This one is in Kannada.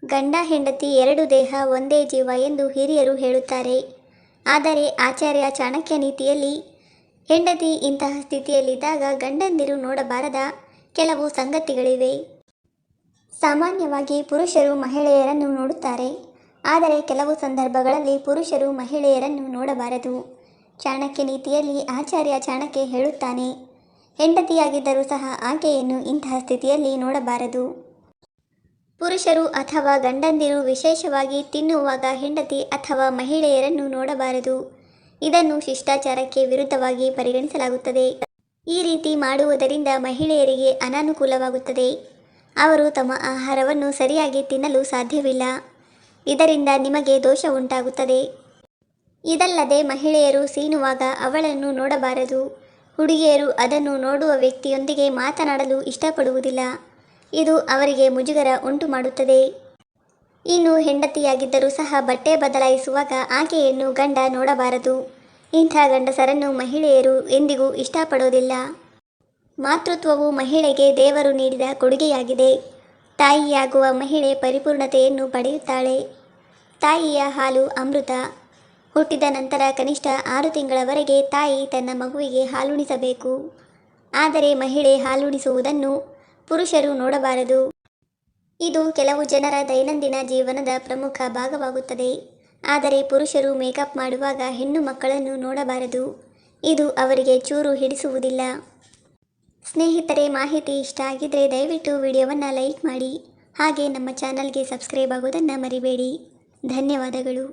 ಗಂಡ ಹೆಂಡತಿ ಎರಡು ದೇಹ ಒಂದೇ ಜೀವ ಎಂದು ಹಿರಿಯರು ಹೇಳುತ್ತಾರೆ. ಆದರೆ ಆಚಾರ್ಯ ಚಾಣಕ್ಯ ನೀತಿಯಲ್ಲಿ ಹೆಂಡತಿ ಇಂತಹ ಸ್ಥಿತಿಯಲ್ಲಿದ್ದಾಗ ಗಂಡಂದಿರು ನೋಡಬಾರದ ಕೆಲವು ಸಂಗತಿಗಳಿವೆ. ಸಾಮಾನ್ಯವಾಗಿ ಪುರುಷರು ಮಹಿಳೆಯರನ್ನು ನೋಡುತ್ತಾರೆ. ಆದರೆ ಕೆಲವು ಸಂದರ್ಭಗಳಲ್ಲಿ ಪುರುಷರು ಮಹಿಳೆಯರನ್ನು ನೋಡಬಾರದು. ಚಾಣಕ್ಯ ನೀತಿಯಲ್ಲಿ ಆಚಾರ್ಯ ಚಾಣಕ್ಯ ಹೇಳುತ್ತಾನೆ, ಹೆಂಡತಿಯಾಗಿದ್ದರೂ ಸಹ ಆಕೆಯನ್ನು ಇಂತಹ ಸ್ಥಿತಿಯಲ್ಲಿ ನೋಡಬಾರದು. ಪುರುಷರು ಅಥವಾ ಗಂಡಂದಿರು ವಿಶೇಷವಾಗಿ ತಿನ್ನುವಾಗ ಹೆಂಡತಿ ಅಥವಾ ಮಹಿಳೆಯರನ್ನು ನೋಡಬಾರದು. ಇದನ್ನು ಶಿಷ್ಟಾಚಾರಕ್ಕೆ ವಿರುದ್ಧವಾಗಿ ಪರಿಗಣಿಸಲಾಗುತ್ತದೆ. ಈ ರೀತಿ ಮಾಡುವುದರಿಂದ ಮಹಿಳೆಯರಿಗೆ ಅನಾನುಕೂಲವಾಗುತ್ತದೆ. ಅವರು ತಮ್ಮ ಆಹಾರವನ್ನು ಸರಿಯಾಗಿ ತಿನ್ನಲು ಸಾಧ್ಯವಿಲ್ಲ. ಇದರಿಂದ ನಿಮಗೆ ದೋಷ ಉಂಟಾಗುತ್ತದೆ. ಇದಲ್ಲದೆ ಮಹಿಳೆಯರು ಸೀನುವಾಗ ಅವಳನ್ನು ನೋಡಬಾರದು. ಹುಡುಗಿಯರು ಅದನ್ನು ನೋಡುವ ವ್ಯಕ್ತಿಯೊಂದಿಗೆ ಮಾತನಾಡಲು ಇಷ್ಟಪಡುವುದಿಲ್ಲ. ಇದು ಅವರಿಗೆ ಮುಜುಗರ ಉಂಟು ಮಾಡುತ್ತದೆ. ಇನ್ನು ಹೆಂಡತಿಯಾಗಿದ್ದರೂ ಸಹ ಬಟ್ಟೆ ಬದಲಾಯಿಸುವಾಗ ಆಕೆಯನ್ನು ಗಂಡ ನೋಡಬಾರದು. ಇಂಥ ಗಂಡಸರನ್ನು ಮಹಿಳೆಯರು ಎಂದಿಗೂ ಇಷ್ಟಪಡೋದಿಲ್ಲ. ಮಾತೃತ್ವವು ಮಹಿಳೆಗೆ ದೇವರು ನೀಡಿದ ಕೊಡುಗೆಯಾಗಿದೆ. ತಾಯಿಯಾಗುವ ಮಹಿಳೆ ಪರಿಪೂರ್ಣತೆಯನ್ನು ಪಡೆಯುತ್ತಾಳೆ. ತಾಯಿಯ ಹಾಲು ಅಮೃತ. ಹುಟ್ಟಿದ ನಂತರ ಕನಿಷ್ಠ 6 ತಿಂಗಳವರೆಗೆ ತಾಯಿ ತನ್ನ ಮಗುವಿಗೆ ಹಾಲುಣಿಸಬೇಕು. ಆದರೆ ಮಹಿಳೆ ಹಾಲುಣಿಸುವುದನ್ನು ಪುರುಷರು ನೋಡಬಾರದು. ಇದು ಕೆಲವು ಜನರ ದೈನಂದಿನ ಜೀವನದ ಪ್ರಮುಖ ಭಾಗವಾಗುತ್ತದೆ. ಆದರೆ ಪುರುಷರು ಮೇಕಪ್ ಮಾಡುವಾಗ ಹೆಣ್ಣು ಮಕ್ಕಳನ್ನು ನೋಡಬಾರದು. ಇದು ಅವರಿಗೆ ಚೂರು ಹಿಡಿಸುವುದಿಲ್ಲ. ಸ್ನೇಹಿತರೆ, ಮಾಹಿತಿ ಇಷ್ಟ ಆಗಿದ್ರೆ ದಯವಿಟ್ಟು ವಿಡಿಯೋವನ್ನು ಲೈಕ್ ಮಾಡಿ. ಹಾಗೆ ನಮ್ಮ ಚಾನಲ್ಗೆ ಸಬ್ಸ್ಕ್ರೈಬ್ ಆಗೋದನ್ನು ಮರಿಬೇಡಿ. ಧನ್ಯವಾದಗಳು.